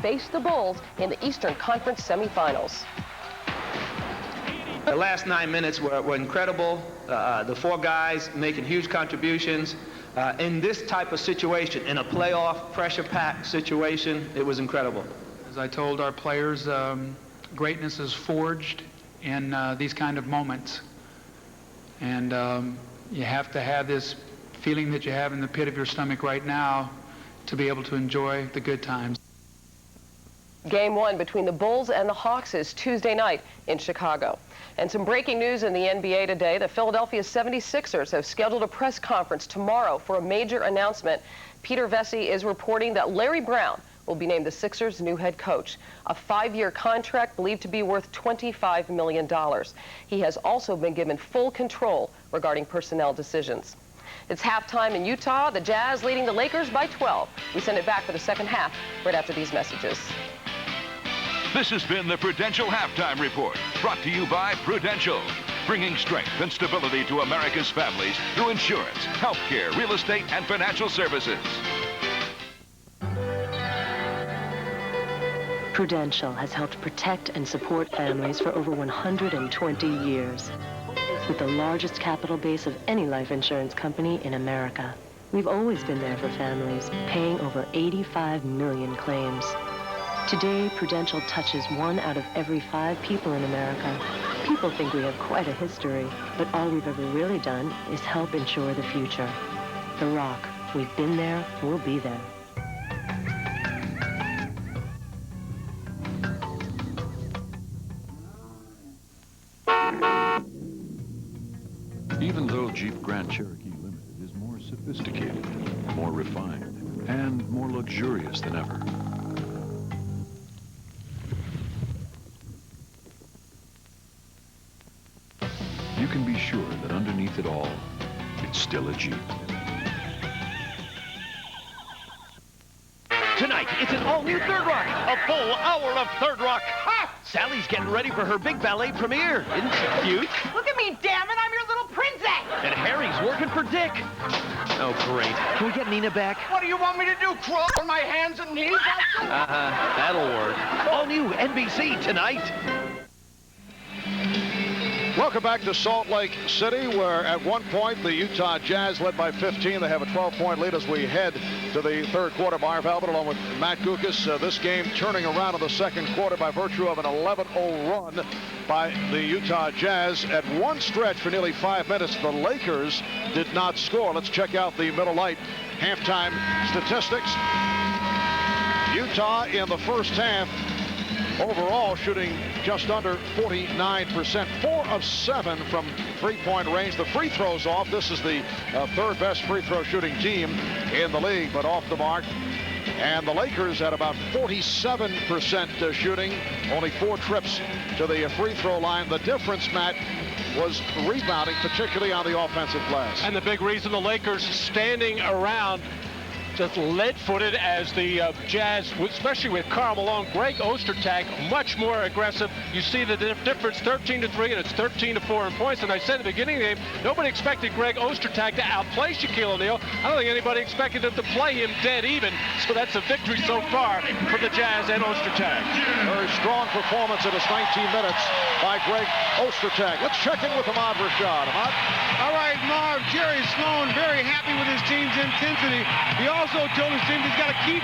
face the Bulls in the Eastern Conference semifinals. The last 9 minutes were incredible. The four guys making huge contributions. In this type of situation, in a playoff, pressure-packed situation, it was incredible. As I told our players, greatness is forged in these kind of moments. And you have to have this feeling that you have in the pit of your stomach right now to be able to enjoy the good times. Game 1 between the Bulls and the Hawks is Tuesday night in Chicago. And some breaking news in the NBA today. The Philadelphia 76ers have scheduled a press conference tomorrow for a major announcement. Peter Vesey is reporting that Larry Brown will be named the Sixers' new head coach. A 5-year contract believed to be worth $25 million. He has also been given full control regarding personnel decisions. It's halftime in Utah. The Jazz leading the Lakers by 12. We send it back for the second half right after these messages. This has been the Prudential Halftime Report, brought to you by Prudential, bringing strength and stability to America's families through insurance, healthcare, real estate, and financial services. Prudential has helped protect and support families for over 120 years. With the largest capital base of any life insurance company in America, we've always been there for families, paying over 85 million claims. Today, Prudential touches 1 out of every 5 people in America. People think we have quite a history, but all we've ever really done is help insure the future. The Rock, we've been there, we'll be there. Even though Jeep Grand Cherokee Limited is more sophisticated, more refined, and more luxurious than ever, you can be sure that underneath it all, it's still a Jeep. Tonight, it's an all-new Third Rock. A full hour of Third Rock. Ha! Sally's getting ready for her big ballet premiere. Isn't she cute? Look at me, damn it! I'm your little princess! And Harry's working for Dick. Oh, great. Can we get Nina back? What do you want me to do, crawl on my hands and knees? That'll work. All new NBC tonight. Welcome back to Salt Lake City, where at one point the Utah Jazz led by 15. They have a 12-point lead as we head to the third quarter. Marv Albert along with Matt Gukas. This game turning around in the second quarter by virtue of an 11-0 run by the Utah Jazz. At one stretch for nearly 5 minutes, the Lakers did not score. Let's check out the Miller Lite halftime statistics. Utah in the first half overall shooting just under 49%, 4 of 7 from three-point range. The free throws off. This is the third best free throw shooting team in the league, but off the mark. And the Lakers at about 47% shooting, only 4 trips to the free throw line. The difference, Matt, was rebounding, particularly on the offensive glass. And the big reason the Lakers standing around just lead-footed as the Jazz, especially with Karl Malone. Greg Ostertag, much more aggressive. You see the difference, 13-3, and it's 13-4 in points. And I said at the beginning of the game, nobody expected Greg Ostertag to outplay Shaquille O'Neal. I don't think anybody expected him to play him dead even. So that's a victory so far for the Jazz and Ostertag. Very strong performance in his 19 minutes by Greg Ostertag. Let's check in with Ahmad Rashad. Ahmad? All right, Marv, Jerry Sloan very happy with his team's intensity. He also told his team he's got to keep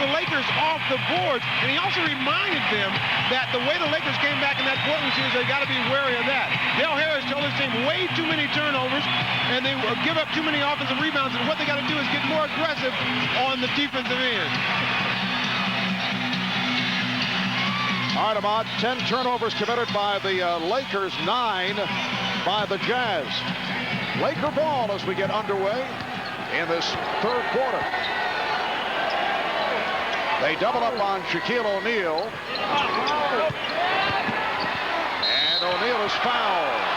the Lakers off the boards, and he also reminded them that the way the Lakers came back in that Portland series, they got to be wary of that. Dale Harris told his team way too many turnovers, and they give up too many offensive rebounds, and what they got to do is get more aggressive on the defensive end. All right, Ahmad, 10 turnovers committed by the Lakers, 9 by the Jazz. Laker ball as we get underway in this third quarter. They double up on Shaquille O'Neal. And O'Neal is fouled.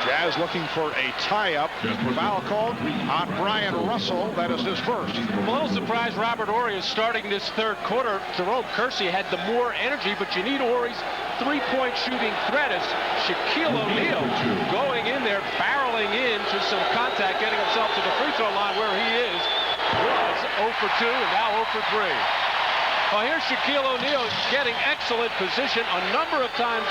Jazz looking for a tie-up. Foul called on Brian Russell. That is his first. I'm a little surprised Robert Horry is starting this third quarter. Jerome Kersey had the more energy, but you need Horry's three-point shooting threat as Shaquille O'Neal going in there, barreling into some contact, getting himself to the free throw line where he is, was for 2 and now 0 for 3. Well, here's Shaquille O'Neal getting excellent position a number of times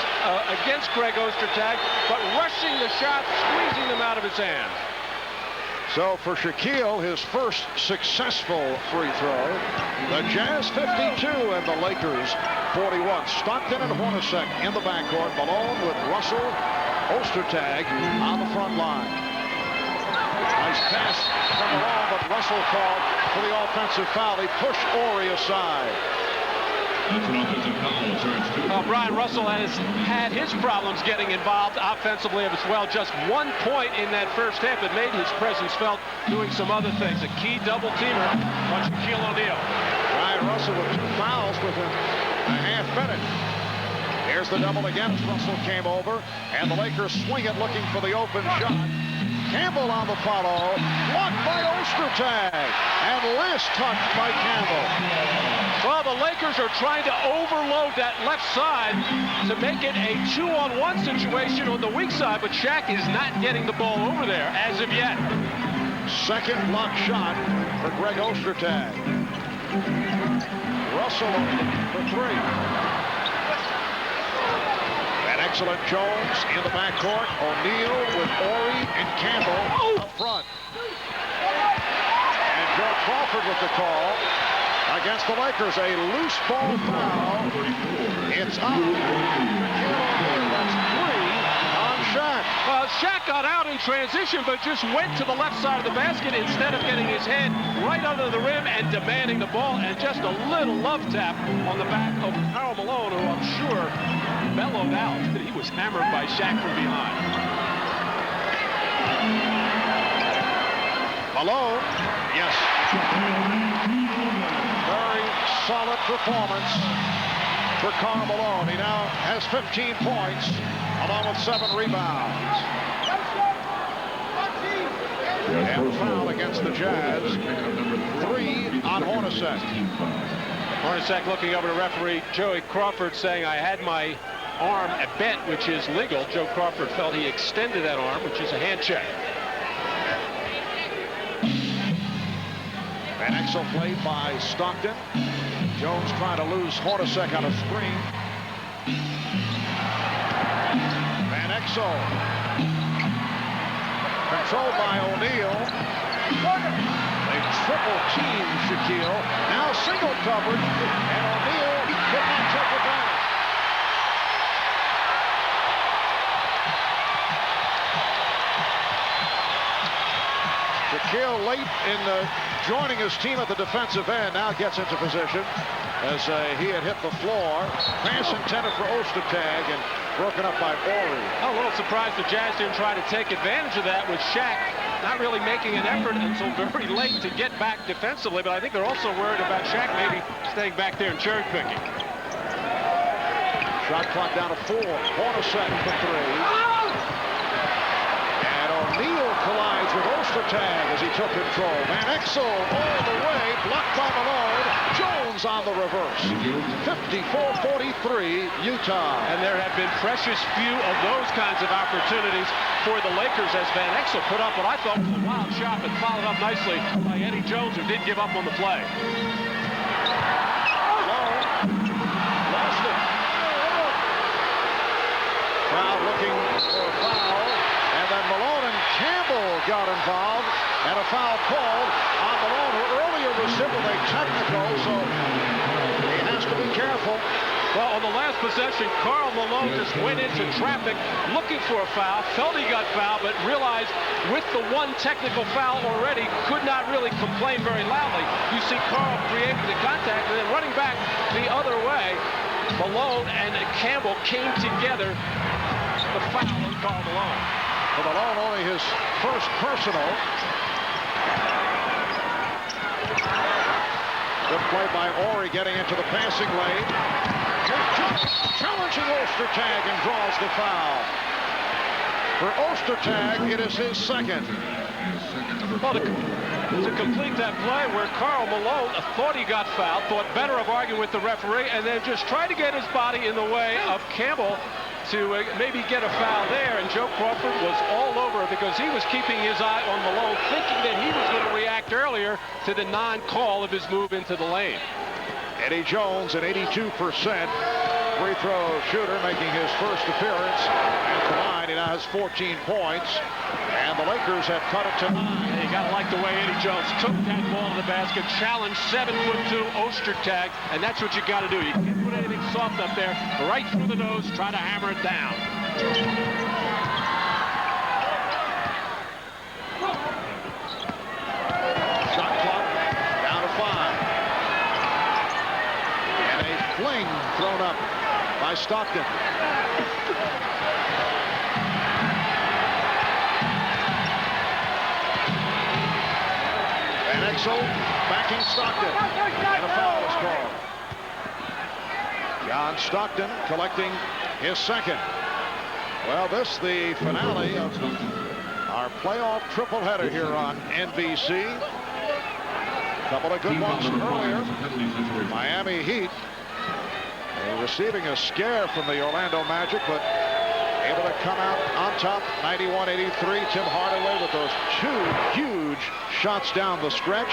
against Greg Ostertag, but rushing the shots, squeezing them out of his hand. So for Shaquille, his first successful free throw. The Jazz 52 and the Lakers 41. Stockton and Hornacek in the backcourt. Malone with Russell, Ostertag on the front line. Nice pass from Malone, but Russell called for the offensive foul. He pushed Horry aside. Brian Russell has had his problems getting involved offensively as well. Just 1 point in that first half. It made his presence felt doing some other things. A key double-teamer on Shaquille O'Neal. Brian Russell with 2 fouls within a half minute. Here's the double again as Russell came over, and the Lakers swing it looking for the open shot. Campbell on the follow, blocked by Ostertag, and List touched by Campbell. Well, the Lakers are trying to overload that left side to make it a 2-on-1 situation on the weak side, but Shaq is not getting the ball over there as of yet. Second block shot for Greg Ostertag. Russell for 3. Excellent Jones in the backcourt. O'Neal with Horry and Campbell up front. And Joe Crawford with the call against the Lakers. A loose ball foul. It's on. That's 3 on Shaq. Well, Shaq got out in transition, but just went to the left side of the basket instead of getting his head right under the rim and demanding the ball. And just a little love tap on the back of Karl Malone, who I'm sure bellowed out that he was hammered by Shaq from behind. Malone, yes. Very solid performance for Karl Malone. He now has 15 points, along with 7 rebounds. And a foul against the Jazz. 3 on Hornacek. Hornacek looking over to referee Joey Crawford saying, I had my arm bent, which is legal. Joe Crawford felt he extended that arm, which is a hand check. Van Exel played by Stockton. Jones trying to lose Hornacek on a screen. Van Exel controlled by O'Neal. They triple team Shaquille. Now single coverage, and O'Neal could not take advantage. Shaquille late in joining his team at the defensive end now gets into position as he had hit the floor. Pass intended for Ostertag and broken up by Horry. A little surprised the Jazz didn't try to take advantage of that with Shaq not really making an effort until very late to get back defensively, but I think they're also worried about Shaq maybe staying back there and cherry picking. Shot clock down to 4. Hornacek for 3. O'Neal collides with Ostertag as he took control. Van Exel all the way, blocked by Malone. Jones on the reverse. 54-43, Utah. And there have been precious few of those kinds of opportunities for the Lakers as Van Exel put up what I thought was a wild shot, but followed up nicely by Eddie Jones, who didn't give up on the play. Malone lost it. Crowd looking for a foul. And then Malone and Campbell got involved, and a foul called on Malone, who earlier was hit with a technical, so he has to be careful. Well, on the last possession, Karl Malone just went into traffic looking for a foul, felt he got fouled, but realized with the 1 technical foul already, could not really complain very loudly. You see Karl creating the contact, and then running back the other way, Malone and Campbell came together. The foul on Karl Malone. For Malone, only his first personal. Good play by Horry getting into the passing lane. Challenging Ostertag and draws the foul. For Ostertag, it is his second. Well, to complete that play where Karl Malone thought he got fouled, thought better of arguing with the referee, and then just tried to get his body in the way of Campbell to maybe get a foul there, and Joe Crawford was all over because he was keeping his eye on Malone, thinking that he was going to react earlier to the non-call of his move into the lane. Eddie Jones, an 82% free throw shooter, making his first appearance at the line. He now has 14 points, and the Lakers have cut it to 9. You got to like the way Eddie Jones took that ball to the basket, challenged 7'2" Ostertag, and that's what you got to do. You can't put anything soft up there, right through the nose, try to hammer it down. Shot clock down to 5. And a fling thrown up by Stockton. And Exel backing Stockton. And a foul is called. John Stockton collecting his second. Well, this the finale of our playoff tripleheader here on NBC. A couple of good ones earlier. Miami Heat receiving a scare from the Orlando Magic, but able to come out on top, 91-83. Tim Hardaway with those 2 huge shots down the stretch.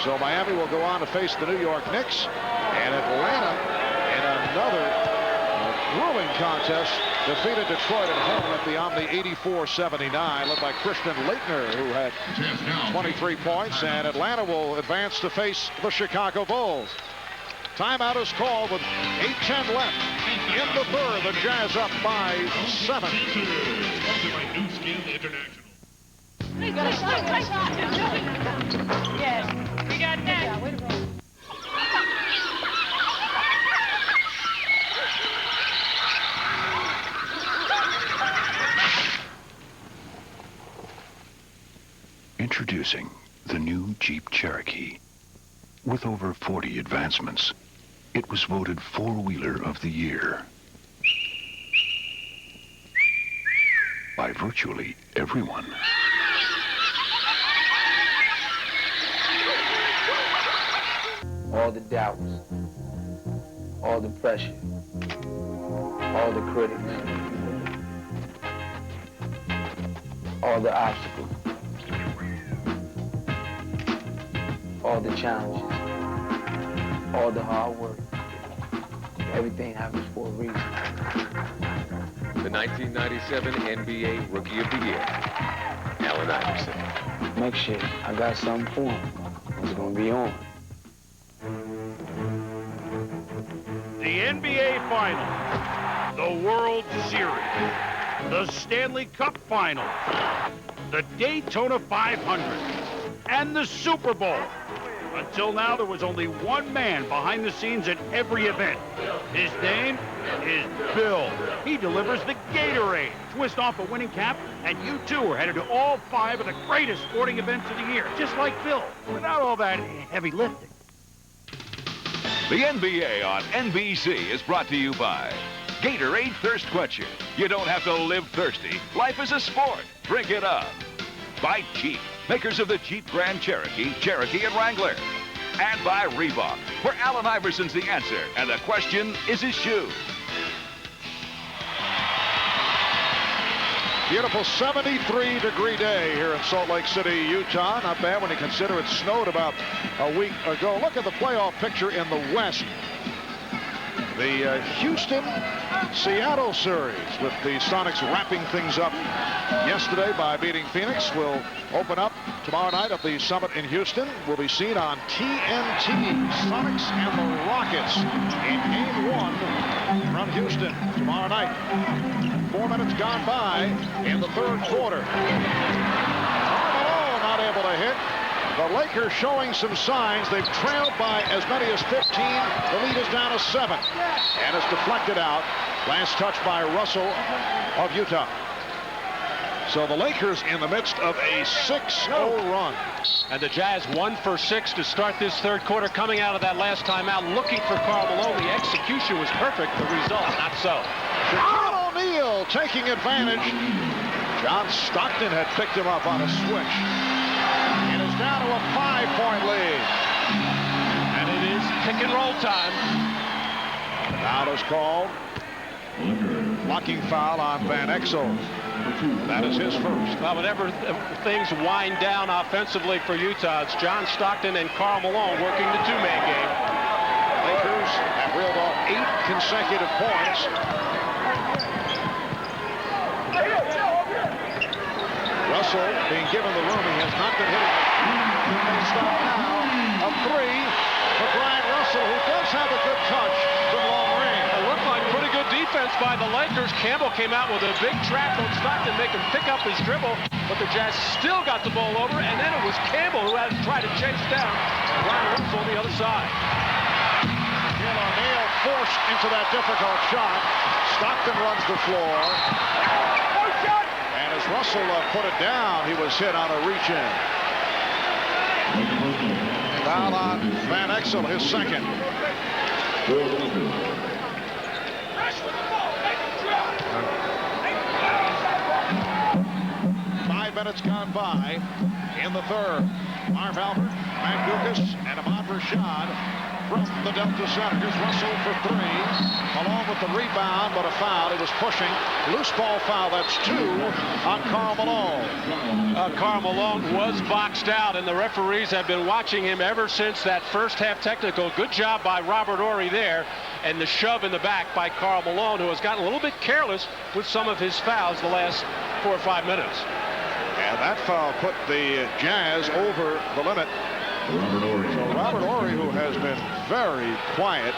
So Miami will go on to face the New York Knicks, and Atlanta in another grueling contest defeated Detroit at home at the Omni 84-79, led by Christian Laettner, who had 23 points, and Atlanta will advance to face the Chicago Bulls. Timeout is called with 8:10 left in the third. The Jazz up by 7. Yes, we got that. Introducing the new Jeep Cherokee. With over 40 advancements, it was voted four-wheeler of the year by virtually everyone. All the doubts, all the pressure, all the critics, all the obstacles, all the challenges, all the hard work. Everything happens for a reason. The 1997 NBA Rookie of the Year, Allen Iverson. Next shit, I got something for him. It's gonna be on. The NBA Finals, the World Series, the Stanley Cup Finals, the Daytona 500, and the Super Bowl. Until now, there was only one man behind the scenes at every event. His name is Bill. He delivers the Gatorade. Twist off a winning cap, and you too are headed to all 5 of the greatest sporting events of the year, just like Bill, without all that heavy lifting. The NBA on NBC is brought to you by Gatorade Thirst Quencher. You don't have to live thirsty. Life is a sport. Drink it up. By Jeep, makers of the Jeep Grand Cherokee, Cherokee, and Wrangler. And by Reebok, where Allen Iverson's the answer, and the question is his shoe. Beautiful 73-degree day here in Salt Lake City, Utah. Not bad when you consider it snowed about a week ago. Look at the playoff picture in the West. The Houston-Seattle series with the Sonics wrapping things up yesterday by beating Phoenix will open up tomorrow night at the Summit in Houston. Will be seen on TNT. Sonics and the Rockets in Game 1 from Houston tomorrow night. 4 minutes gone by in the third quarter. Carmelo not able to hit. The Lakers showing some signs. They've trailed by as many as 15. The lead is down to 7. And it's deflected out. Last touch by Russell of Utah. So the Lakers in the midst of a 6-0 run. And the Jazz 1 for 6 to start this third quarter, coming out of that last timeout, looking for Karl Malone. The execution was perfect. The result, not so. Shaquille O'Neal taking advantage. John Stockton had picked him up on a switch. It is down to a 5-point lead. And it is pick and roll time. The foul is called Blocking foul on Van Exel. That is his first. Well, whenever things wind down offensively for Utah, it's John Stockton and Karl Malone working the two-man game. Lakers have reeled off 8 consecutive points. Russell being given the room. He has not been hitting. They stop now. A 3 for Brian Russell, who does have a good touch from long range. It looked like pretty good defense by the Lakers. Campbell came out with a big trap on Stockton, make him pick up his dribble, but the Jazz still got the ball over, and then it was Campbell who had to try to chase down Brian Russell on the other side. O'Neal forced into that difficult shot. Stockton runs the floor. And as Russell put it down, he was hit on a reach-in. Foul on Van Exel, his second. 5 minutes gone by in the third. Marv Albert, Van Dukas, and Ahmad Rashad from the Delta Center. Here's Russell for 3. Malone with the rebound, but a foul. He was pushing. Loose ball foul. That's 2 on Karl Malone. Karl Malone was boxed out, and the referees have been watching him ever since that first half technical. Good job by Robert Horry there, and the shove in the back by Karl Malone, who has gotten a little bit careless with some of his fouls the last 4 or 5 minutes. And that foul put the Jazz over the limit. So Robert Horry, who has been very quiet,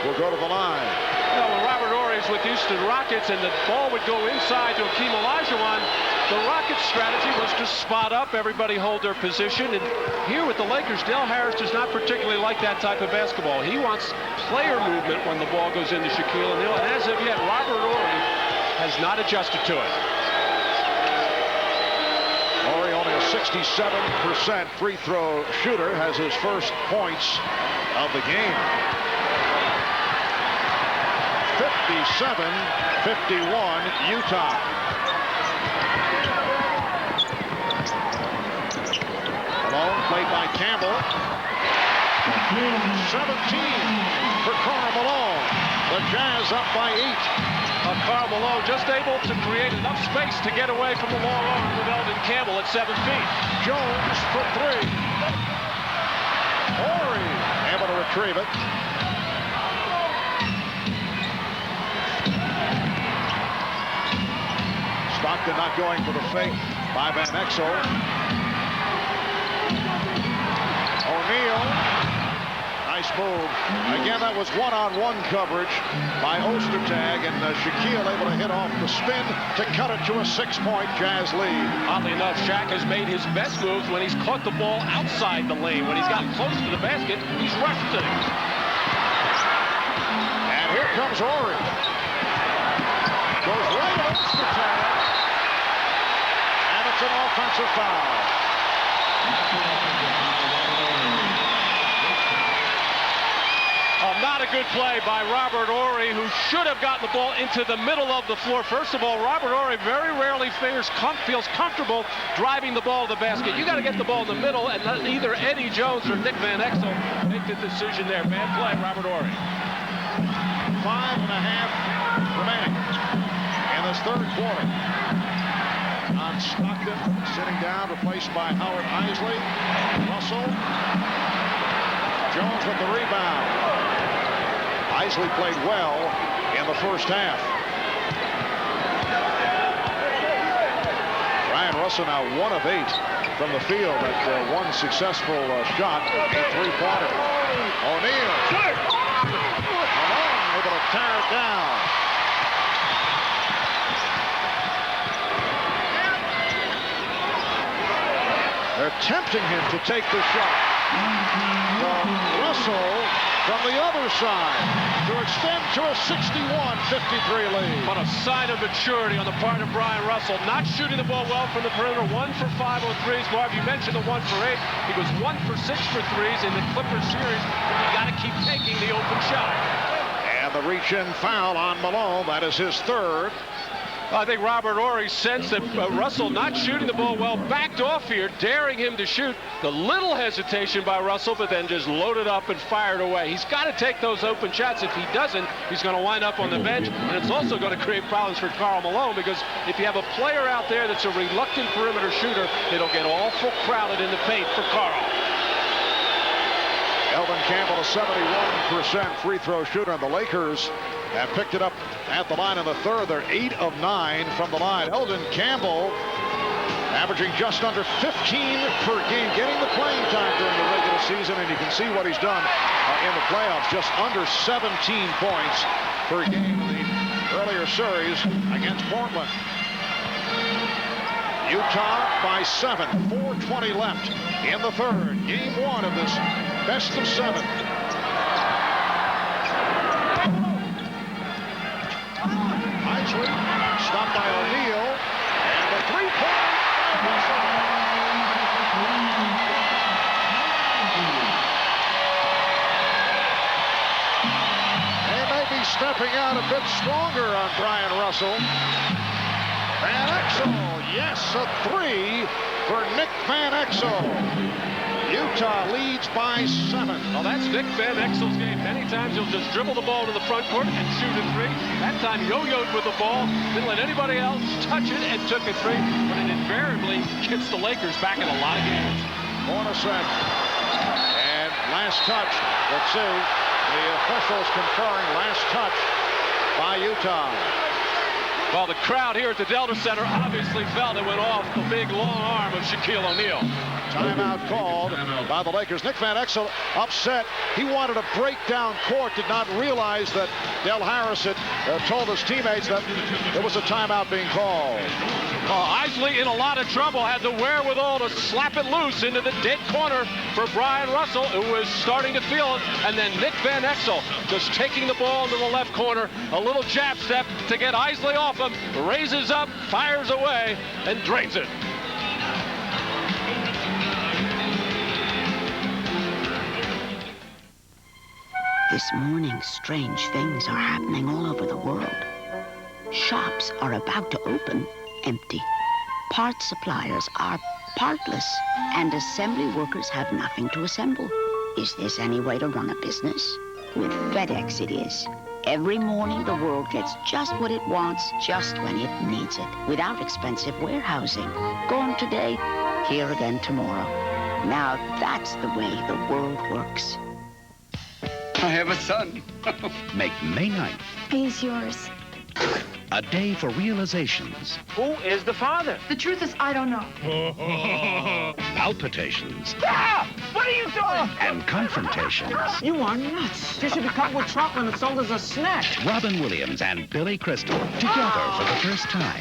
will go to the line. Well, when Robert Horry is with Houston Rockets and the ball would go inside to Hakeem Olajuwon, the Rockets' strategy was to spot up, everybody hold their position. And here with the Lakers, Del Harris does not particularly like that type of basketball. He wants player movement when the ball goes into Shaquille O'Neal. And as of yet, Robert Horry has not adjusted to it. Horry, only a 67% free throw shooter, has his first points of the game. 57-51 Utah. Malone played by Campbell. 17 for Karl Malone. The Jazz up by 8. Karl Malone just able to create enough space to get away from the long arm with Eldon Campbell at 7 feet. Jones for 3. Horry able to retrieve it. Stockton not going for the fake by Van Exel. O'Neal. Nice move. Again, that was one-on-one coverage by Ostertag, and Shaquille able to hit off the spin to cut it to a 6-point Jazz lead. Oddly enough, Shaq has made his best moves when he's caught the ball outside the lane. When he's gotten close to the basket, he's rushed to it. And here comes Horry. Goes right at Ostertag. And it's an offensive foul. Not a good play by Robert Horry, who should have gotten the ball into the middle of the floor. First of all, Robert Horry very rarely feels comfortable driving the ball to the basket. You got to get the ball in the middle, and let either Eddie Jones or Nick Van Exel make the decision there. Bad play, Robert Horry. 5.5 remaining in this third quarter. On Stockton, sitting down, replaced by Howard Isley. Russell. Jones with the rebound. Isley played well in the first half. Brian Russell now 1 of 8 from the field at one successful shot, a 3-pointer. O'Neal. Malone able to tear it down. They're tempting him to take the shot. Russell from the other side to extend to a 61-53 lead. What a sign of maturity on the part of Brian Russell. Not shooting the ball well from the perimeter. 1 for 5 on threes. Marv, you mentioned the 1 for 8. He was 1 for 6 for threes in the Clippers series. You got to keep taking the open shot. And the reach-in foul on Malone. That is his third. I think Robert Ory sensed that Russell not shooting the ball well, backed off here, daring him to shoot. The little hesitation by Russell, but then just loaded up and fired away. He's got to take those open shots. If he doesn't, he's going to wind up on the bench, and it's also going to create problems for Karl Malone, because if you have a player out there that's a reluctant perimeter shooter, it'll get awful crowded in the paint for Karl. Elvin Campbell, a 71% free throw shooter, and the Lakers have picked it up at the line in the third. They're 8 of 9 from the line. Elvin Campbell averaging just under 15 per game, getting the playing time during the regular season, and you can see what he's done in the playoffs. Just under 17 points per game in the earlier series against Portland. Utah by 7, 4:20 left in the third. Game 1 of this best of 7. Isley stopped by O'Neal, and the three-point. They may be stepping out a bit stronger on Brian Russell. Van Exel, yes, a 3 for Nick Van Exel. Utah leads by 7. Well, that's Nick Van Exel's game. Many times he'll just dribble the ball to the front court and shoot a 3. That time yo-yoed with the ball, didn't let anybody else touch it, and took a 3. But it invariably gets the Lakers back in a lot of games. Hornacek. And last touch. Let's see. The officials conferring last touch by Utah. Well, the crowd here at the Delta Center obviously felt it went off the big long arm of Shaquille O'Neal. Timeout called by the Lakers. Nick Van Exel upset. He wanted to break down court, did not realize that Del Harris had told his teammates that there was a timeout being called. Isley in a lot of trouble, had the wherewithal to slap it loose into the dead corner for Brian Russell, who was starting to feel it. And then Nick Van Exel just taking the ball into the left corner, a little jab step to get Isley off him, raises up, fires away, and drains it. This morning, strange things are happening all over the world. Shops are about to open empty. Part suppliers are partless, and assembly workers have nothing to assemble. Is this any way to run a business? With FedEx it is. Every morning the world gets just what it wants, just when it needs it, without expensive warehousing. Gone today, here again tomorrow. Now that's the way the world works. I have a son. Make May 9th. He's yours. A day for realizations. Who is the father? The truth is, I don't know. Palpitations. Ah! What are you doing? And confrontations. You are nuts. This should be cut with chocolate and sold as a snack. Robin Williams and Billy Crystal together for the first time.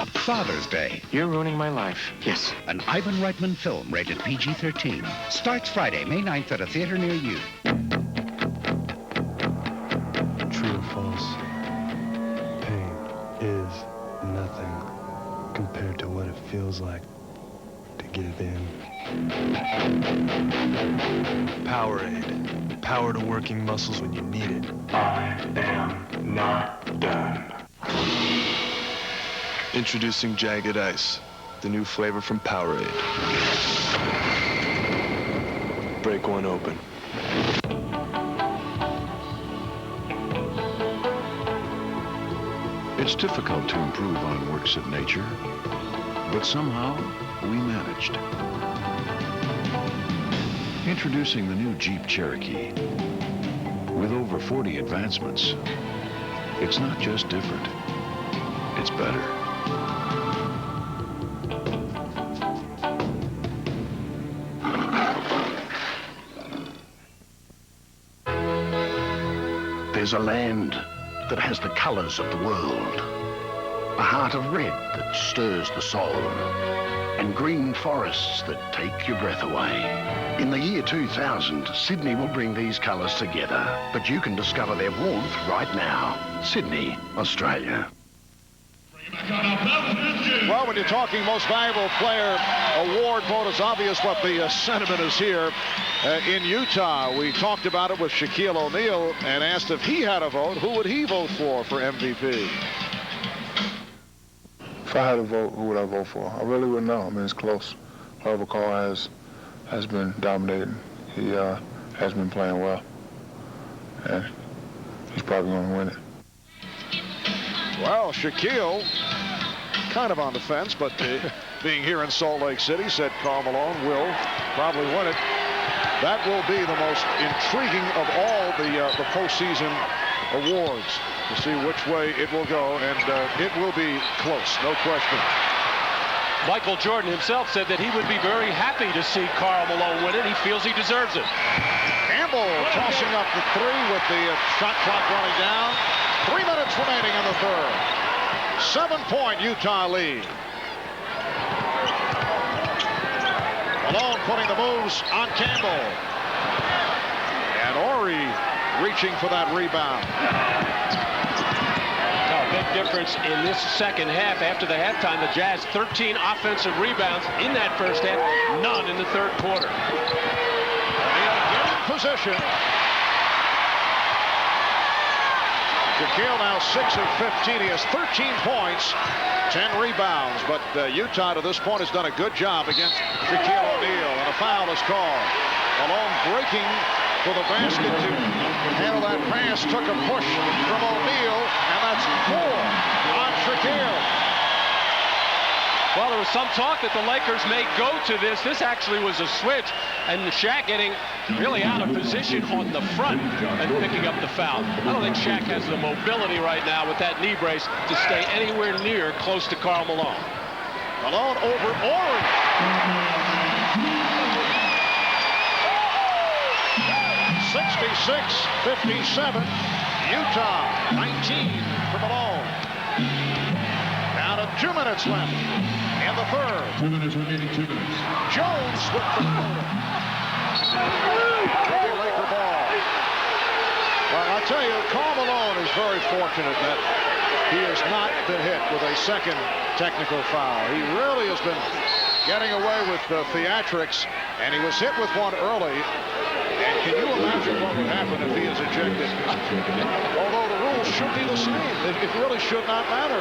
Father's Day. You're ruining my life. Yes. An Ivan Reitman film rated PG-13. Starts Friday, May 9th at a theater near you. True or false? Pain is nothing compared to what it feels like to give in. Powerade. Power to working muscles when you need it. I am not done. Introducing Jagged Ice, the new flavor from Powerade. Break one open. It's difficult to improve on works of nature, but somehow we managed. Introducing the new Jeep Cherokee. With over 40 advancements, it's not just different, it's better. There's a land that has the colors of the world. A heart of red that stirs the soul. And green forests that take your breath away. In the year 2000, Sydney will bring these colors together. But you can discover their warmth right now. Sydney, Australia. Well, when you're talking most valuable player award vote, it's obvious what the sentiment is here in Utah. We talked about it with Shaquille O'Neal and asked if he had a vote, who would he vote for MVP? If I had to vote, who would I vote for? I really wouldn't know. I mean, it's close. However, Carl has been dominating. He has been playing well, and he's probably going to win it. Well, Shaquille, kind of on the fence, but being here in Salt Lake City, said Karl Malone will probably win it. That will be the most intriguing of all the postseason awards, to see which way it will go, and it will be close, no question. Michael Jordan himself said that he would be very happy to see Karl Malone win it. He feels he deserves it. Campbell tossing up the three with the shot clock running down. 3 minutes remaining in the third. 7-point Utah lead. Malone putting the moves on Campbell. And Horry reaching for that rebound. A big difference in this second half. After the halftime, the Jazz 13 offensive rebounds in that first half, none in the third quarter. Getting position. Shaquille now 6 of 15. He has 13 points, 10 rebounds. But Utah to this point has done a good job against Shaquille O'Neal. And a foul is called. Malone breaking for the basket to handle that pass. Took a push from O'Neal. And that's 4 on Shaquille. Well, there was some talk that the Lakers may go to this. This actually was a switch, and Shaq getting really out of position on the front and picking up the foul. I don't think Shaq has the mobility right now with that knee brace to stay anywhere near close to Karl Malone. Malone over Horry. 66-57. Utah 19 for Malone. Down to 2 minutes left in the third. 2 minutes remaining, 2 minutes. Jones with the quarter. Laker ball. Well, I tell you, Karl Malone is very fortunate that he has not been hit with a second technical foul. He really has been getting away with theatrics, and he was hit with one early. And can you imagine what would happen if he is ejected? Although the rules should be the same. It really should not matter.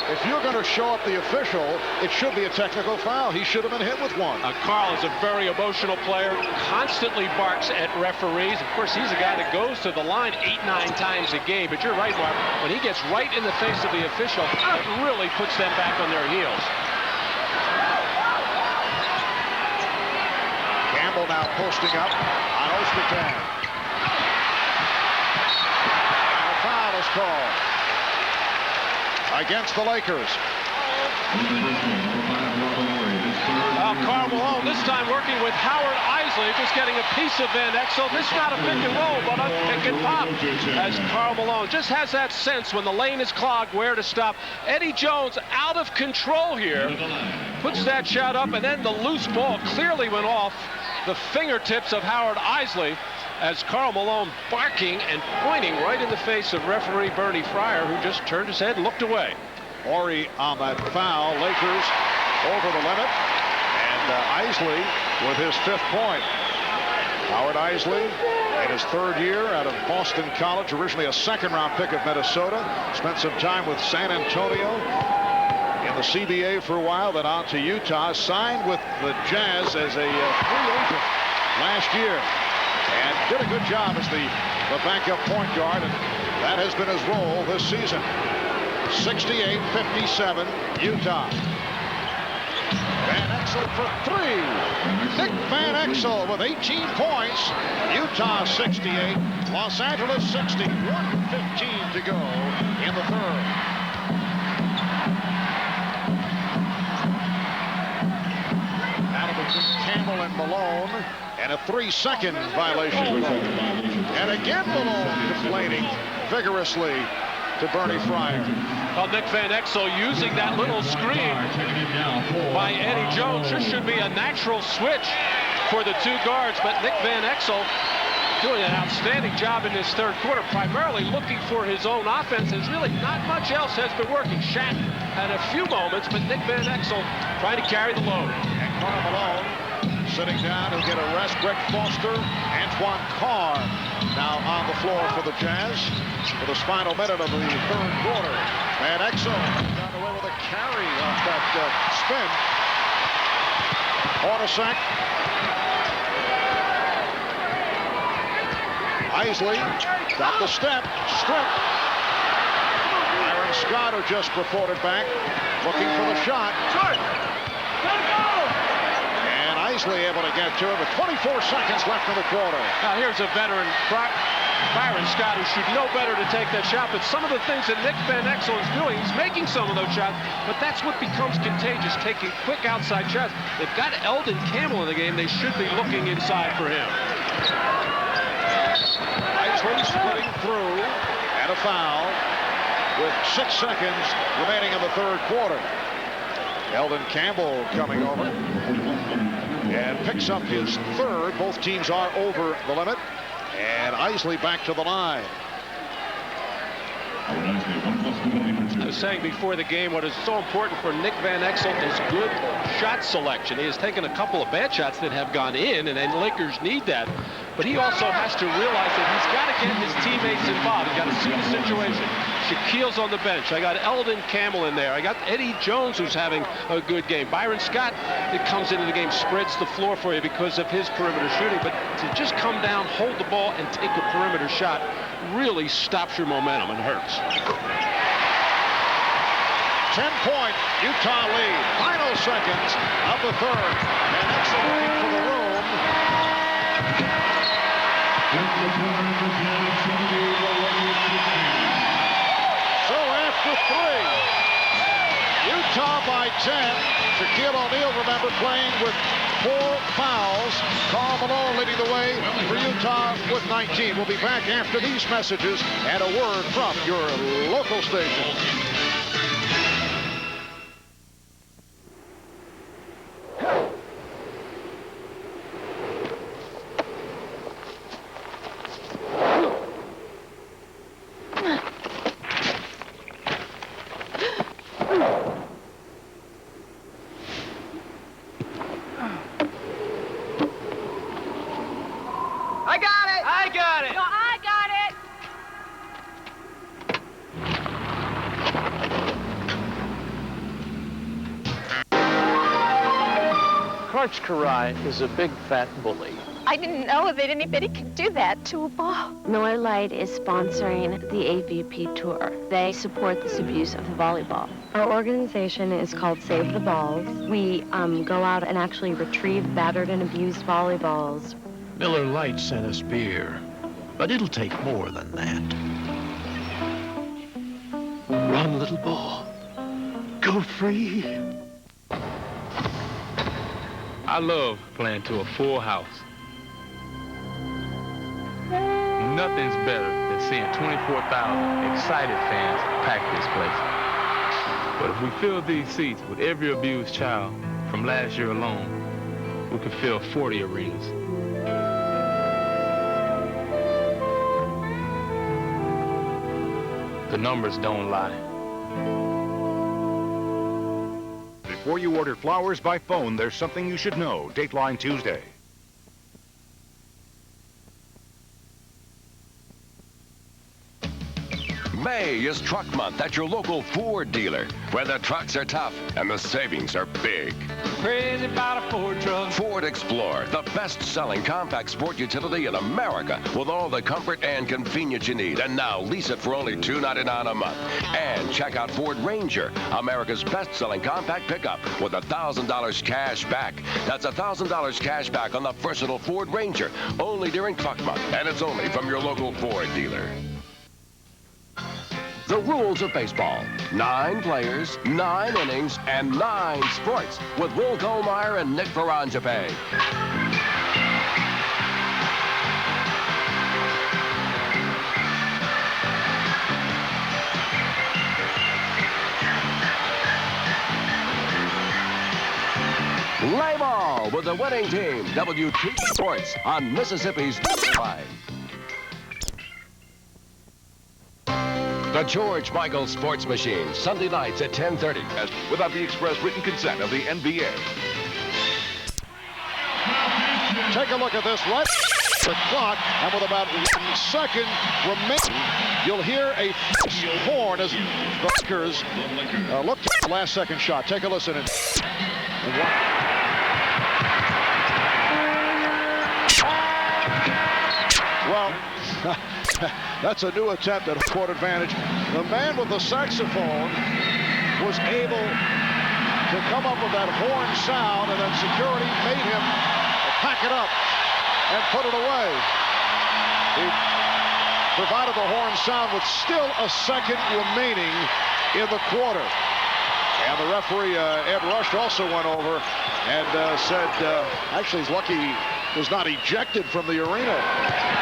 If you're going to show up the official, it should be a technical foul. He should have been hit with one. Karl is a very emotional player, constantly barks at referees. Of course, he's a guy that goes to the line 8-9 times a game. But you're right, Mark. When he gets right in the face of the official, it really puts them back on their heels. Campbell now posting up on Ostertag. And a foul is called against the Lakers. Karl Malone this time working with Howard Isley, just getting a piece of Van Exel. This is not a pick and roll, but a pick and pop, as Karl Malone just has that sense when the lane is clogged where to stop. Eddie Jones out of control here, puts that shot up, and then the loose ball clearly went off the fingertips of Howard Isley, as Karl Malone barking and pointing right in the face of referee Bernie Fryer, who just turned his head and looked away. Horry on that foul. Lakers over the limit. And Isley with his 5th point. Howard Isley in his 3rd year out of Boston College, originally a 2nd-round pick of Minnesota. Spent some time with San Antonio in the CBA for a while, then on to Utah. Signed with the Jazz as a free agent last year. And did a good job as the backup point guard, and that has been his role this season. 68-57, Utah. Van Exel for 3. Nick Van Exel with 18 points. Utah 68, Los Angeles 60. 1:15 to go in the third. Battle between Campbell and Malone, and a 3-second violation. And again Malone complaining vigorously to Bernie Fryer. Well, Nick Van Exel using that little screen by Eddie Jones. This should be a natural switch for the 2 guards, but Nick Van Exel doing an outstanding job in this third quarter, primarily looking for his own offense, as really not much else has been working. Shaq had a few moments, but Nick Van Exel trying to carry the load. And Karl Malone sitting down. He'll get a rest. Greg Foster, Antoine Carr now on the floor for the Jazz for the final minute of the third quarter. Van Exel got away with with a carry off that spin. Hornacek. Isley got the step, stripped. Byron Scott, who just reported back, looking for the shot. And Isley able to get to it with 24 seconds left in the quarter. Now here's a veteran, Byron Scott, who should know better to take that shot. But some of the things that Nick Van Exel is doing, he's making some of those shots, but that's what becomes contagious, taking quick outside shots. They've got Eldon Campbell in the game. They should be looking inside for him. Isley splitting through, and a foul with 6 seconds remaining in the third quarter. Eldon Campbell coming over and picks up his third. Both teams are over the limit. And Isley back to the line. I was saying before the game, what is so important for Nick Van Exel is good shot selection. He has taken a couple of bad shots that have gone in, and the Lakers need that. But he also has to realize that he's got to get his teammates involved. He's got to see the situation. Shaquille's on the bench. I got Eldon Campbell in there. I got Eddie Jones, who's having a good game. Byron Scott, that comes into the game, spreads the floor for you because of his perimeter shooting. But to just come down, hold the ball, and take a perimeter shot really stops your momentum and hurts. 10-point Utah lead. Final seconds of the third. And Exel looking for the room. So after 3, Utah by 10. Shaquille O'Neal, remember, playing with 4 fouls. Karl Malone leading the way for Utah with 19. We'll be back after these messages and a word from your local station. Karch Karai is a big fat bully. I didn't know that anybody could do that to a ball. Miller Lite is sponsoring the AVP Tour. They support this abuse of the volleyball. Our organization is called Save the Balls. We go out and actually retrieve battered and abused volleyballs. Miller Lite sent us beer, but it'll take more than that. Run, little ball. Go free. I love playing to a full house. Nothing's better than seeing 24,000 excited fans pack this place. But if we fill these seats with every abused child from last year alone, we could fill 40 arenas. The numbers don't lie. Before you order flowers by phone, there's something you should know. Dateline Tuesday. May is Truck Month at your local Ford dealer, where the trucks are tough and the savings are big. Crazy about a Ford truck. Ford Explorer, the best-selling compact sport utility in America, with all the comfort and convenience you need. And now lease it for only $299 a month. And check out Ford Ranger, America's best-selling compact pickup, with $1,000 cash back. That's $1,000 cash back on the versatile Ford Ranger, only during Truck Month, and it's only from your local Ford dealer. The rules of baseball: 9 players, 9 innings, and 9 sports, with Will Goldmeyer and Nick Ferrangipe. Play ball with the winning team, WTVA Sports, on Mississippi's Line. The George Michael Sports Machine, Sunday nights at 10:30. Without the express written consent of the NBA. Take a look at this right. the clock, and with about 1 second remaining, you'll hear a horn as the Lakers look at the last second shot. Take a listen. Well, that's a new attempt at court advantage. The man with the saxophone was able to come up with that horn sound, and then security made him pack it up and put it away. He provided the horn sound with still a second remaining in the quarter. And the referee, Ed Rush, also went over and said, actually, he's lucky he was not ejected from the arena.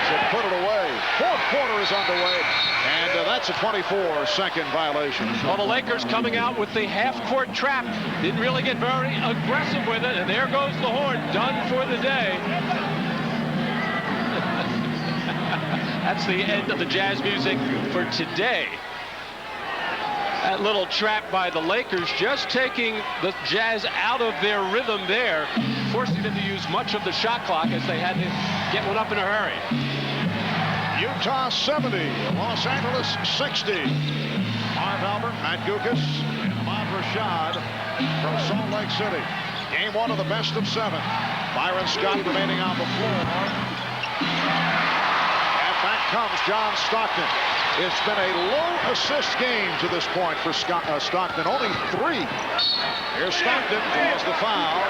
Said, put it away. Fourth quarter is underway, and that's a 24-second violation. Well, the Lakers coming out with the half-court trap. Didn't really get very aggressive with it, and there goes the horn. Done for the day. That's the end of the Jazz music for today. That little trap by the Lakers just taking the Jazz out of their rhythm there, forcing them to use much of the shot clock as they had to get one up in a hurry. Utah 70, Los Angeles 60. Marv Albert, Matt Gukas, and Ahmad Rashad from Salt Lake City. Game 1 of the best of 7. Byron Scott remaining on the floor. And back comes John Stockton. It's been a low assist game to this point for Stockton. Only 3. Here's Stockton, draws the foul.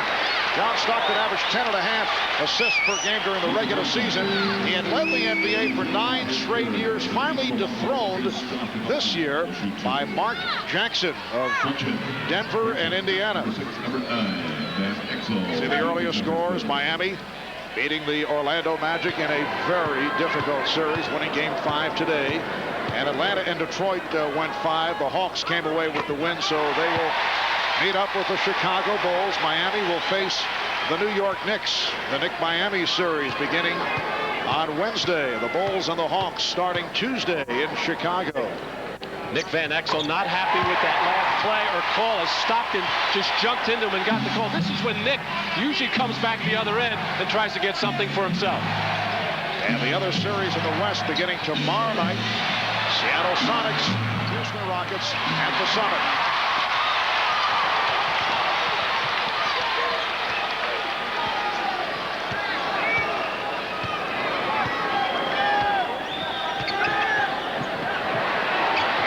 John Stockton averaged 10.5 assists per game during the regular season. He had led the NBA for 9 straight years, finally dethroned this year by Mark Jackson of Denver and Indiana. See the earlier scores. Miami beating the Orlando Magic in a very difficult series, winning Game 5 today. And Atlanta and Detroit went 5. The Hawks came away with the win, so they will meet up with the Chicago Bulls. Miami will face the New York Knicks. The Knick-Miami series beginning on Wednesday. The Bulls and the Hawks starting Tuesday in Chicago. Nick Van Exel not happy with that last play or call as Stockton just jumped into him and got the call. This is when Nick usually comes back the other end and tries to get something for himself. And the other series in the West beginning tomorrow night. Seattle Sonics, Houston Rockets at the Summit.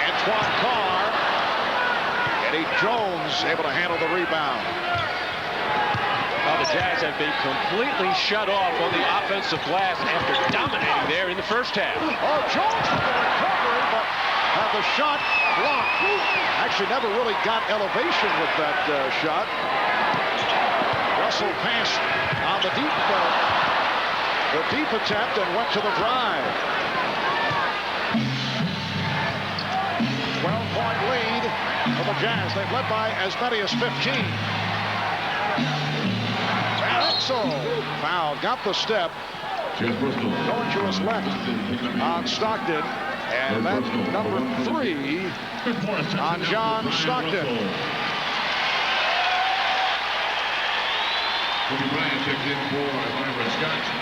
Antoine Carr. Eddie Jones able to handle the rebound. Well, the Jazz have been completely shut off on the offensive glass after dominating there in the first half. Oh, Jones with the recovery, but the shot blocked. Actually never really got elevation with that shot. Russell passed on the deep attempt and went to the drive. 12-point lead for the Jazz. They've led by as many as 15. Foul, got the step. Going to his left on Stockton. And that's number 3 on John Stockton.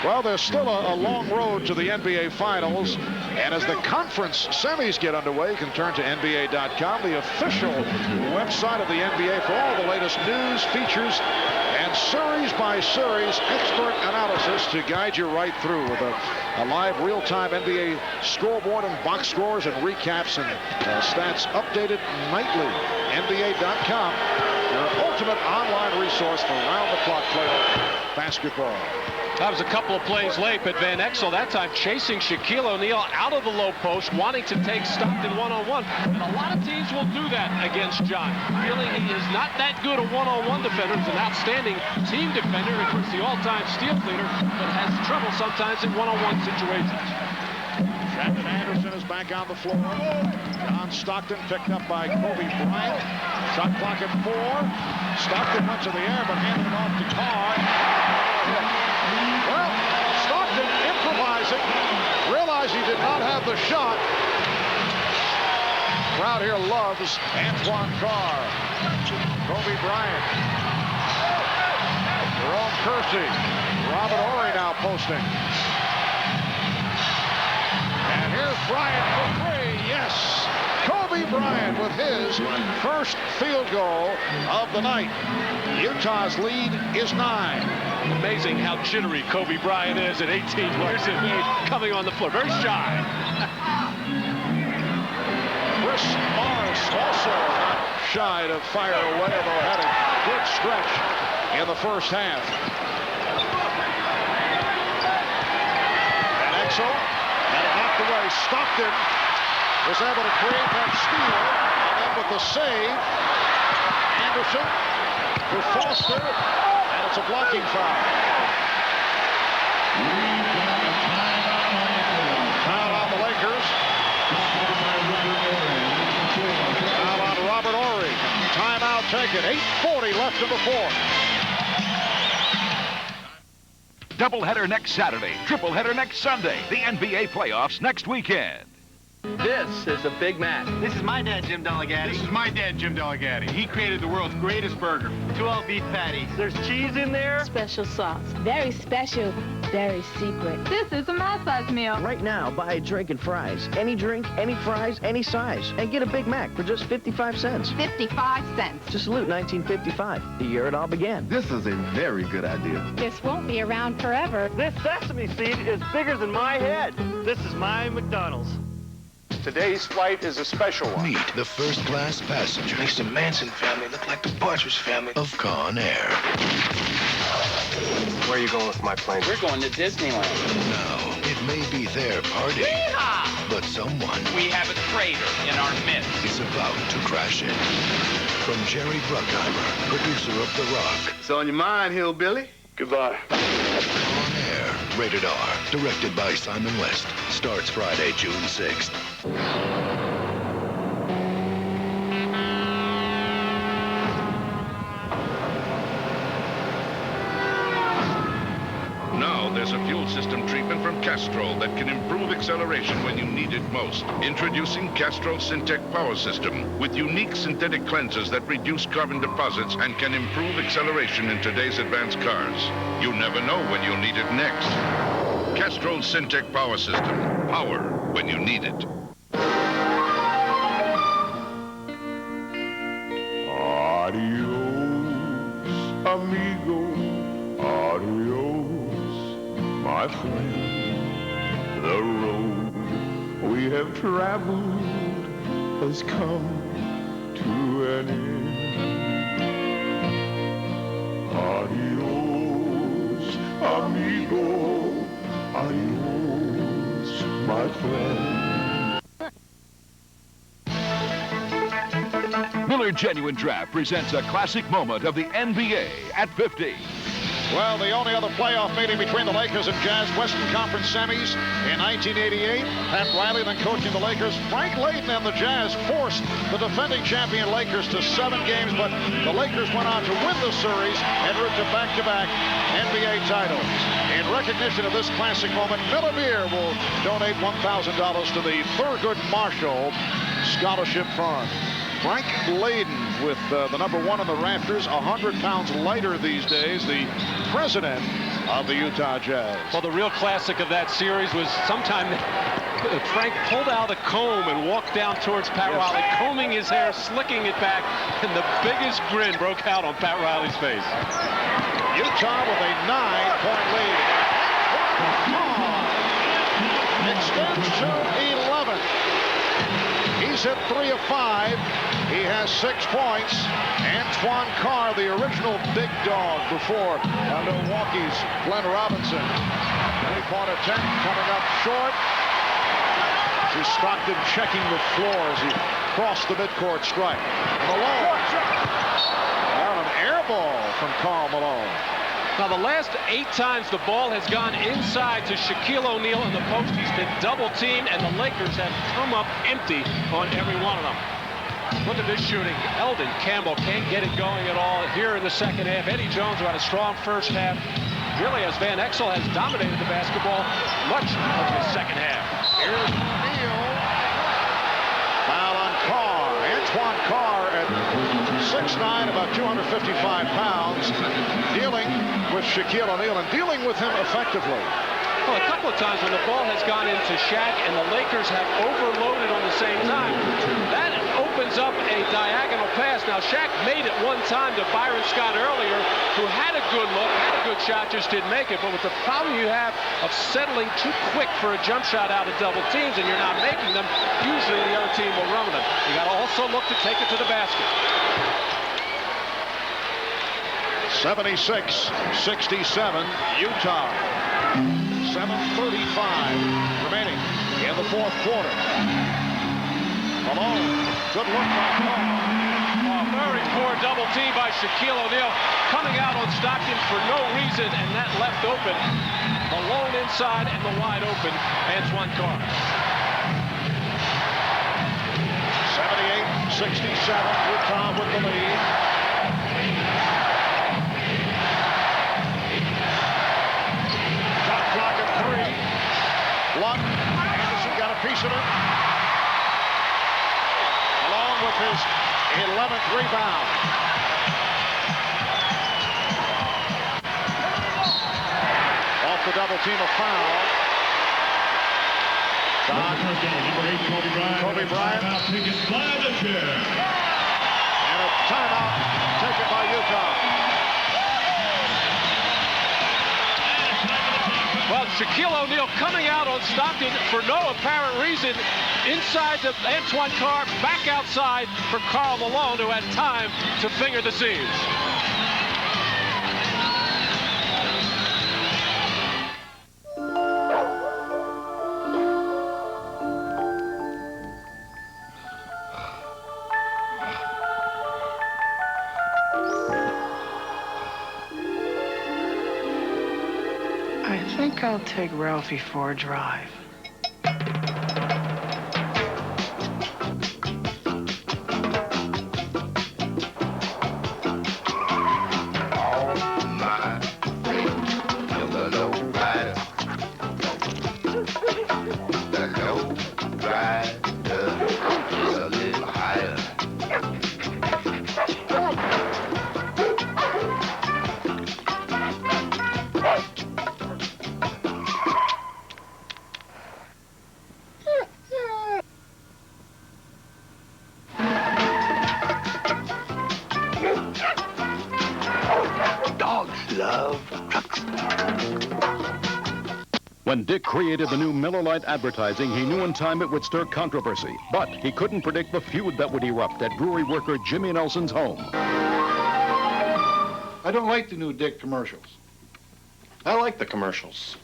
Well, there's still a long road to the NBA Finals. And as the conference semis get underway, you can turn to NBA.com, the official website of the NBA, for all the latest news, features, and series-by-series expert analysis to guide you right through with a live real-time NBA scoreboard and box scores and recaps and stats updated nightly. NBA.com, your ultimate online resource for round-the-clock playoff basketball. That was a couple of plays late, but Van Exel that time chasing Shaquille O'Neal out of the low post, wanting to take Stockton one-on-one. And a lot of teams will do that against John. Really, he is not that good a one-on-one defender. He's an outstanding team defender, of course, the all-time steal leader, but has trouble sometimes in one-on-one situations. Brandon Anderson is back on the floor. John Stockton picked up by Kobe Bryant. Shot clock at 4. Stockton went to the air, but handed it off to Carr. Well, Stockton improvising. Realized he did not have the shot. Crowd here loves Antoine Carr. Kobe Bryant. Jerome Kersey. Robert Horry now posting. Bryant for three. Yes. Kobe Bryant with his first field goal of the night. Utah's lead is 9. Amazing how jittery Kobe Bryant is at 18 years of age, coming on the floor. Very shy. Chris Morris also not shy to fire away, although had a good stretch in the first half. And Exo had it knocked away. Stockton was able to create that steal, and then with the save, Anderson to Foster, and it's a blocking foul. Foul on the Lakers. Foul on Robert Horry. Timeout taken. 8:40 left in the fourth. Doubleheader next Saturday, tripleheader next Sunday. The NBA playoffs next weekend. This is a Big Mac. This is my dad, Jim Delegati. This is my dad, Jim Delegati. He created the world's greatest burger. 2 all-beef patties. There's cheese in there. Special sauce. Very special. Very secret. This is a massage meal. Right now, buy a drink and fries. Any drink, any fries, any size. And get a Big Mac for just 55 cents. 55 cents. To salute 1955, the year it all began. This is a very good idea. This won't be around forever. This sesame seed is bigger than my head. This is my McDonald's. Today's flight is a special one. Meet the first-class passenger. Makes the Manson family look like the Partridge family. Of Con Air. Where are you going with my plane? We're going to Disneyland. Now, it may be their party, but someone We have a traitor in our midst. is about to crash it. From Jerry Bruckheimer, producer of The Rock. It's on your mind, hillbilly. Goodbye. Con Air, rated R, directed by Simon West. Starts Friday, June 6th. Now there's a fuel system treatment from Castrol that can improve acceleration when you need it most. Introducing Castrol Syntec Power System with unique synthetic cleansers that reduce carbon deposits and can improve acceleration in today's advanced cars. You never know when you'll need it next. Castrol Syntec Power System. Power when you need it. Adios, amigo. Adios, my friend. The road we have traveled has come to an end. Adios, amigo. Adios, my friend. Miller Genuine Draft presents a classic moment of the NBA at 50. Well, the only other playoff meeting between the Lakers and Jazz, Western Conference semis in 1988. Pat Riley then coaching the Lakers. Frank Layden and the Jazz forced the defending champion Lakers to 7 games, but the Lakers went on to win the series en route to back-to-back NBA titles. In recognition of this classic moment, Miller Beer will donate $1,000 to the Thurgood Marshall Scholarship Fund. Frank Layden with the number 1 on the rafters, 100 pounds lighter these days, the president of the Utah Jazz. Well, the real classic of that series was sometime Frank pulled out a comb and walked down towards Pat Riley, combing his hair, slicking it back, and the biggest grin broke out on Pat Riley's face. Utah with a 9-point lead. Extends to 11. He's hit 3 of 5. He has 6 points. Antoine Carr, the original big dog before Milwaukee's Glenn Robinson. 3-point attempt coming up short. To Stockton checking the floor as he crossed the midcourt stripe. Malone. Well, an air ball from Karl Malone. Now, the last 8 times the ball has gone inside to Shaquille O'Neal in the post, he's been double-teamed, and the Lakers have come up empty on every one of them. Look at this shooting. Eldon Campbell can't get it going at all here in the second half. Eddie Jones had a strong first half. Really, as Van Exel has dominated the basketball much of the second half. Here's O'Neal. Foul on Carr. Antoine Carr at 6'9", about 255 pounds, dealing with Shaquille O'Neal and dealing with him effectively. Well, a couple of times when the ball has gone into Shaq and the Lakers have overloaded on the same time, that opens up a diagonal pass. Now, Shaq made it one time to Byron Scott earlier, who had a good look, had a good shot, just didn't make it. But with the problem you have of settling too quick for a jump shot out of double teams and you're not making them, usually the other team will run with them. You got to also look to take it to the basket. 76-67, Utah. 7:35 remaining in the fourth quarter. Malone, good look by Paul. Very poor double team by Shaquille O'Neal, coming out on Stockton for no reason, and that left open. Malone inside and the wide open Antoine Carr. 78-67, Utah with the lead. Shot clock at 3. Luck, Anderson got a piece of it. Along with his 11th rebound. Off the double team, a foul. Kobe Bryant. And a timeout taken by Utah. Well, Shaquille O'Neal coming out on Stockton for no apparent reason. Inside to Antoine Carr, back outside for Karl Malone, who had time to finger the seams. I think I'll take Ralphie for a drive. When Dick created the new Miller Lite advertising, he knew in time it would stir controversy. But he couldn't predict the feud that would erupt at brewery worker Jimmy Nelson's home. I don't like the new Dick commercials. I like the commercials.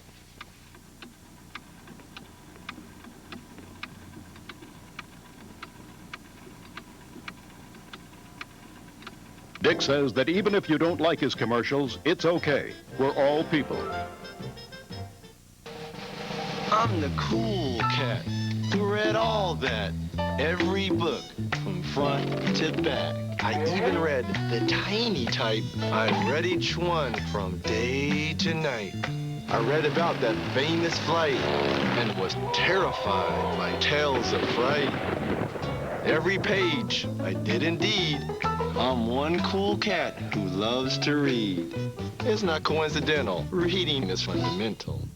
Dick says that even if you don't like his commercials, it's okay. We're all people. I'm the cool cat who read all that. Every book from front to back. I even read the tiny type. I read each one from day to night. I read about that famous flight and was terrified by tales of fright. Every page I did indeed. I'm one cool cat who loves to read. It's not coincidental. Reading is fundamental.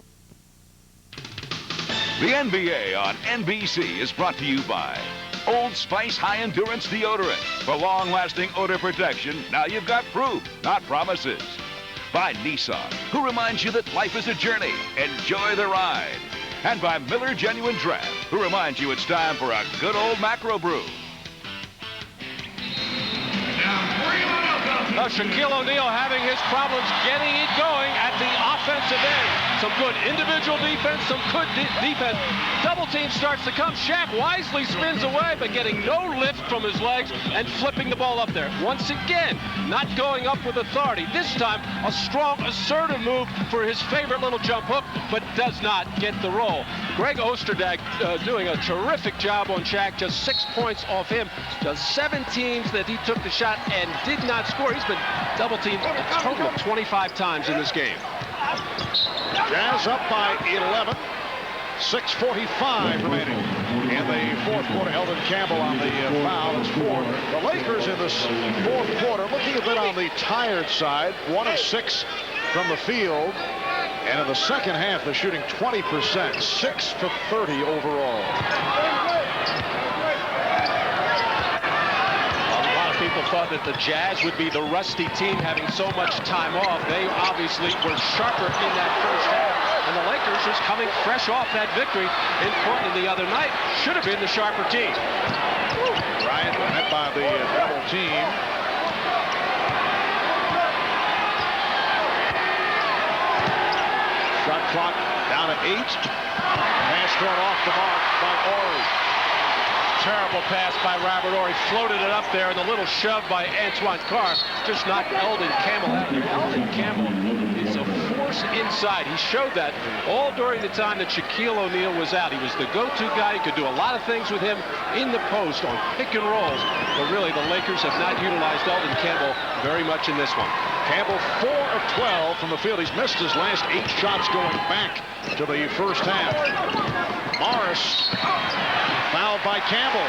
The NBA on NBC is brought to you by Old Spice High Endurance Deodorant. For long-lasting odor protection, now you've got proof, not promises. By Nissan, who reminds you that life is a journey. Enjoy the ride. And by Miller Genuine Draft, who reminds you it's time for a good old macro brew. Now Shaquille O'Neal having his problems getting it going at the offensive end. Some good individual defense, some good defense. Double team starts to come. Shaq wisely spins away, but getting no lift from his legs and flipping the ball up there. Once again, not going up with authority. This time, a strong, assertive move for his favorite little jump hook, but does not get the roll. Greg Ostertag doing a terrific job on Shaq, just 6 points off him. Just 7 teams that he took the shot and did not score. He's been double teamed a total of 25 times in this game. Jazz up by 11. 6:45 remaining in the fourth quarter. Eldon Campbell on the foul is 4. The Lakers in this fourth quarter looking a bit on the tired side. 1 of 6 from the field. And in the second half, they're shooting 20%, 6 for 30 overall. People thought that the Jazz would be the rusty team having so much time off. They obviously were sharper in that first half. And the Lakers just coming fresh off that victory in Portland the other night. Should have been the sharper team. Bryant met by the double team. Shot clock down to 8. Pass thrown off the mark by Horry. Terrible pass by Robert Horry. Floated it up there, and the little shove by Antoine Carr just knocked Eldon Campbell out there. Eldon Campbell is a force inside. He showed that all during the time that Shaquille O'Neal was out. He was the go-to guy. You could do a lot of things with him in the post on pick and rolls. But really, the Lakers have not utilized Eldon Campbell very much in this one. Campbell 4 of 12 from the field. He's missed his last 8 shots going back to the first half. Morris fouled by Campbell.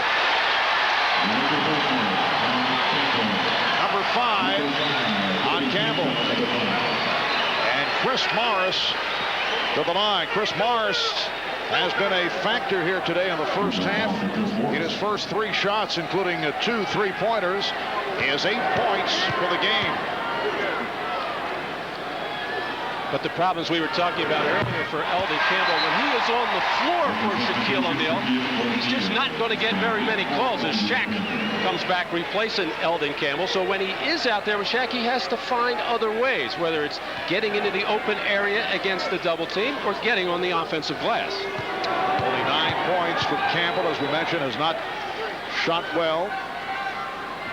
Number 5 on Campbell. And Chris Morris to the line. Chris Morris has been a factor here today in the first half. In his first 3 shots, including 2 3-pointers, he has 8 points for the game. But the problems we were talking about earlier for Eldon Campbell, when he is on the floor for Shaquille O'Neal, he's just not going to get very many calls as Shaq comes back replacing Eldon Campbell. So when he is out there with Shaq, he has to find other ways, whether it's getting into the open area against the double team or getting on the offensive glass. Only 9 points for Campbell, as we mentioned, has not shot well.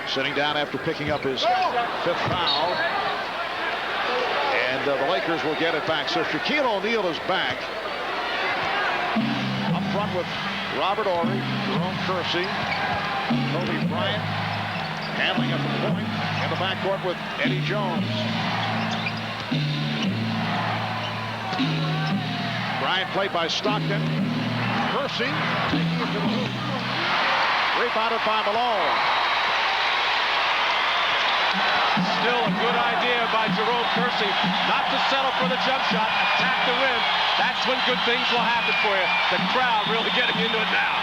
Sitting down after picking up his 5th foul. And the Lakers will get it back. So Shaquille O'Neal is back. Up front with Robert Horry, Jerome Kersey, Kobe Bryant, handling at the point. In the backcourt with Eddie Jones. Bryant played by Stockton. Kersey taking it to the hoop. Rebounded by Malone. Still a good idea by Jerome Kersey not to settle for the jump shot, attack the rim. That's when good things will happen for you. The crowd really getting into it now.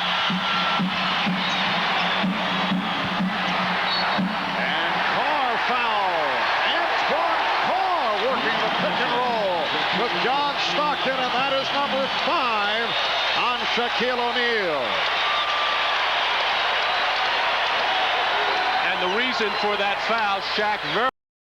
And Carr foul. Antoine Carr working the pick and roll with John Stockton, and that is number 5 on Shaquille O'Neal. And the reason for that foul, Shaq very